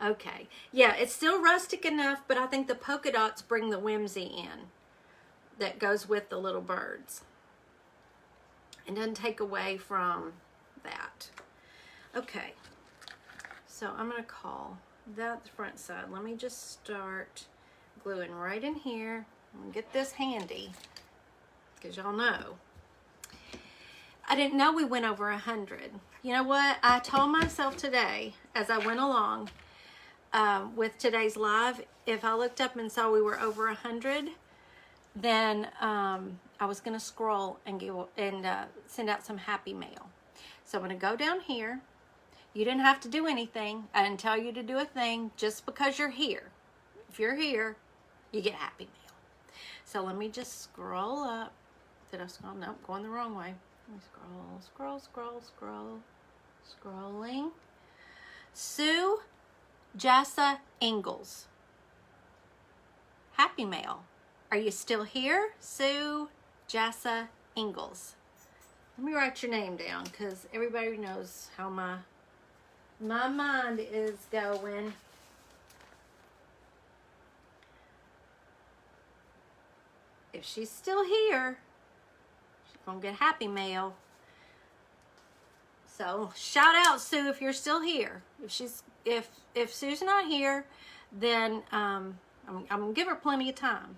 Okay, yeah, it's still rustic enough, but I think the polka dots bring the whimsy in that goes with the little birds. It doesn't take away from that. Okay, so I'm gonna call that the front side. Let me just start gluing right in here. I'm gonna get this handy because y'all know I didn't know we went over 100. You know what? I told myself today as I went along with today's live, if I looked up and saw we were over 100, then I was gonna scroll and send out some happy mail. So I'm gonna go down here. You didn't have to do anything. I didn't tell you to do a thing just because you're here. If you're here, you get happy mail. So let me just scroll up. Did I scroll? Nope, going the wrong way. Let me scroll. Scrolling. Sue Jassa Ingalls. Happy mail. Are you still here? Sue Jassa Ingalls. Let me write your name down because everybody knows how my mind is going. If she's still here, she's gonna get happy mail. So shout out, Sue, if you're still here. If Sue's not here, then I'm gonna give her plenty of time.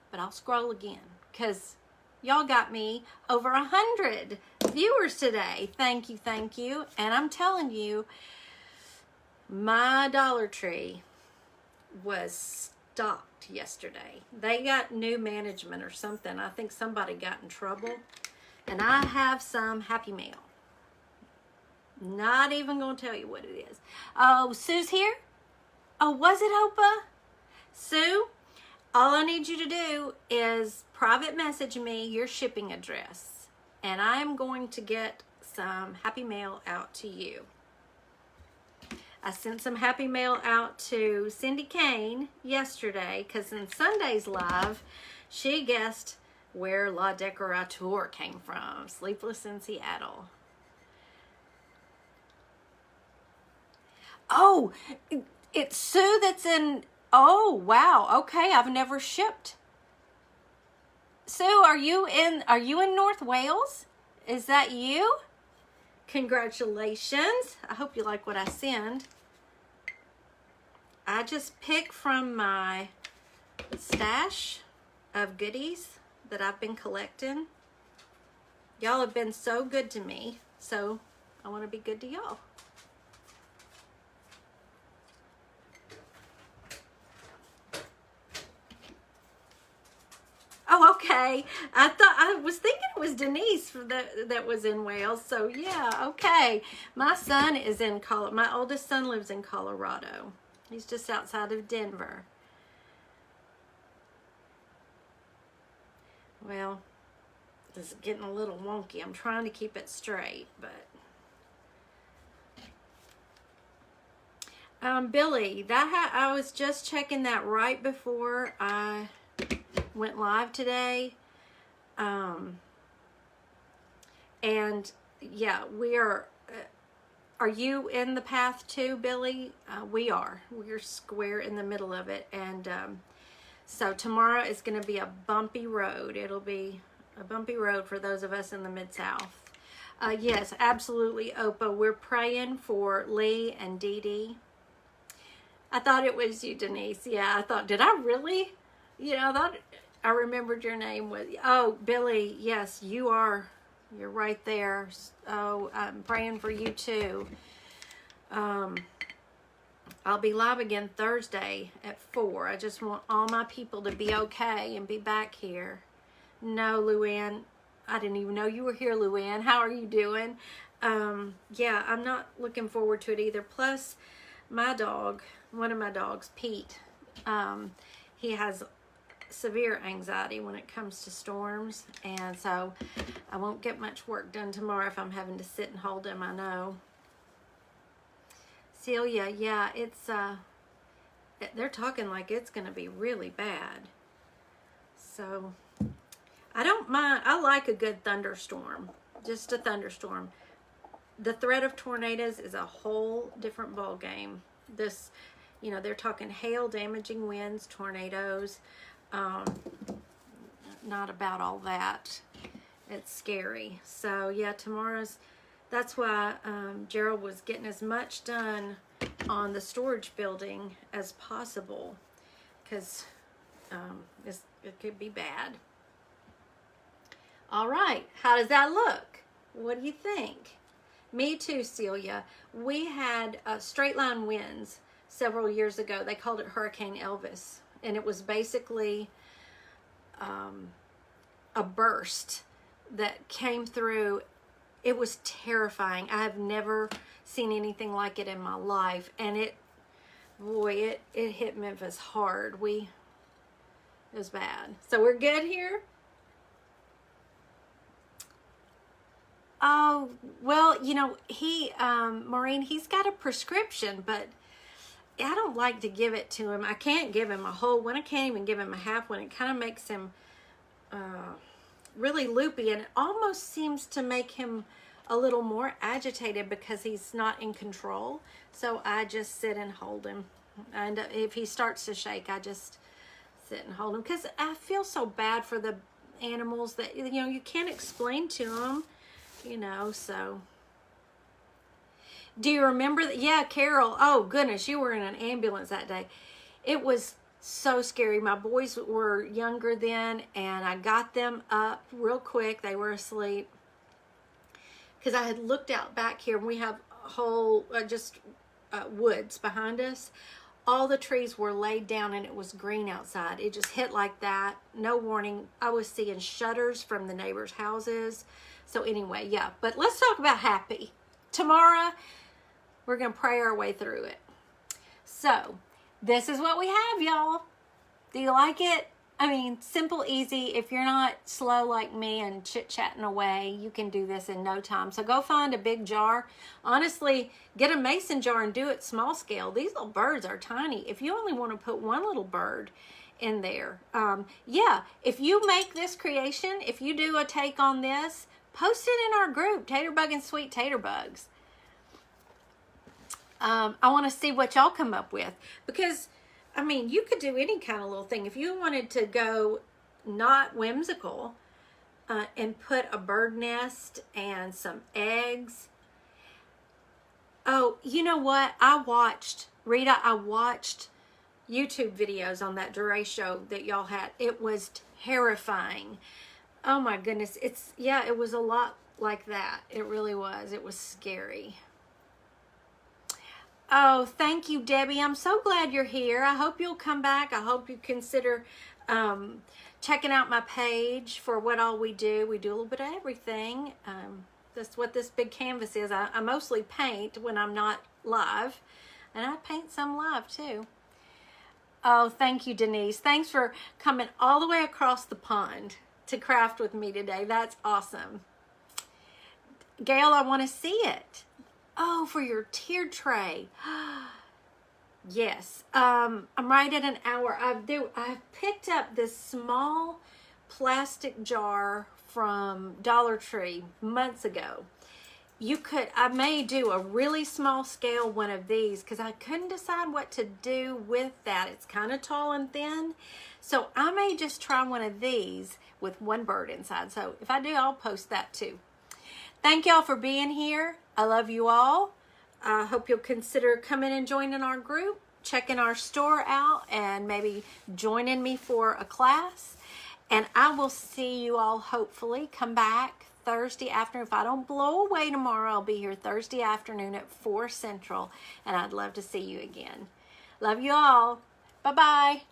But I'll scroll again because y'all got me over 100 viewers today. Thank you. And I'm telling you, my Dollar Tree was stocked yesterday. They got new management or something. I think somebody got in trouble. And I have some happy mail. Not even going to tell you what it is. Oh, Sue's here? Oh, was it Opa? Sue, all I need you to do is private message me your shipping address, and I am going to get some happy mail out to you. I sent some happy mail out to Cindy Kane yesterday because in Sunday's live, she guessed where La Decorateur came from, Sleepless in Seattle. Oh, it's Sue that's in, oh, wow. Okay, I've never shipped. Sue, are you in North Wales? Is that you? Congratulations. I hope you like what I send. I just pick from my stash of goodies that I've been collecting. Y'all have been so good to me, so I want to be good to y'all. Oh, okay. I was thinking it was Denise that was in Wales. So yeah, okay. My son is in my oldest son lives in Colorado. He's just outside of Denver. Well, this is getting a little wonky. I'm trying to keep it straight, but Billy, I was just checking that right before I went live today, and yeah, we are you in the path too, Billy? We're square in the middle of it, and so tomorrow is going to be a bumpy road. It'll be a bumpy road for those of us in the Mid-South. Yes, absolutely, Opa. We're praying for Lee and Dee Dee. I thought it was you, Denise. Yeah, I thought, did I really? I thought I remembered your name was, oh, Billy, yes, you're right there. Oh, I'm praying for you too. I'll be live again Thursday at 4. I just want all my people to be okay and be back here. No, Luann, I didn't even know you were here, Luann. How are you doing? Yeah, I'm not looking forward to it either. Plus, my dog, one of my dogs, Pete, he has severe anxiety when it comes to storms, and so I won't get much work done tomorrow if I'm having to sit and hold him, I know. Celia, yeah, it's they're talking like it's gonna be really bad, so I don't mind. I like a good thunderstorm, just a thunderstorm. The threat of tornadoes is a whole different ball game. This, they're talking hail, damaging winds, tornadoes. Not about all that. It's scary. So yeah, that's why Gerald was getting as much done on the storage building as possible, because it could be bad. All right, how does that look? What do you think? Me too, Celia. We had straight line winds several years ago. They called it Hurricane Elvis, and it was basically a burst that came through. It was terrifying. I have never seen anything like it in my life, and it hit Memphis hard. It was bad. So we're good here. Oh, well, Maureen, he's got a prescription, but I don't like to give it to him. I can't give him a whole one. I can't even give him a half one. It kind of makes him really loopy, and it almost seems to make him a little more agitated because he's not in control. So I just sit and hold him. And if he starts to shake, I just sit and hold him, because I feel so bad for the animals that, you can't explain to them. So. Do you remember that? Yeah, Carol. Oh, goodness, you were in an ambulance that day. It was so scary. My boys were younger then, and I got them up real quick. They were asleep. Because I had looked out back here, and we have a whole, woods behind us. All the trees were laid down, and it was green outside. It just hit like that. No warning. I was seeing shutters from the neighbors' houses. So anyway, yeah, but let's talk about happy. tomorrow, we're going to pray our way through it. So, this is what we have, y'all. Do you like it? I mean, simple, easy. If you're not slow like me and chit-chatting away, you can do this in no time. So go find a big jar. Honestly, get a mason jar and do it small scale. These little birds are tiny. If you only want to put one little bird in there, yeah, if you make this creation, if you do a take on this, post it in our group, Taterbug and Sweet Taterbugs. I want to see what y'all come up with, because I mean, you could do any kind of little thing. If you wanted to go not whimsical and put a bird nest and some eggs. Oh, you know what? I watched YouTube videos on that Duray show that y'all had. It was terrifying. Oh my goodness. It was a lot like that. It really was. It was scary. Oh, thank you, Debbie. I'm so glad you're here. I hope you'll come back. I hope you consider checking out my page for what all we do. We do a little bit of everything. That's what this big canvas is. I mostly paint when I'm not live, and I paint some live too. Oh, thank you, Denise. Thanks for coming all the way across the pond to craft with me today. That's awesome. Gail, I want to see it. Oh, for your tier tray. Yes. I'm right at an hour. I've picked up this small plastic jar from Dollar Tree months ago. I may do a really small scale one of these because I couldn't decide what to do with that. It's kind of tall and thin. So I may just try one of these with one bird inside. So if I do, I'll post that too. Thank y'all for being here. I love you all. I hope you'll consider coming and joining our group, checking our store out, and maybe joining me for a class. And I will see you all, hopefully. Come back Thursday afternoon. If I don't blow away tomorrow, I'll be here Thursday afternoon at 4 Central. And I'd love to see you again. Love you all. Bye-bye.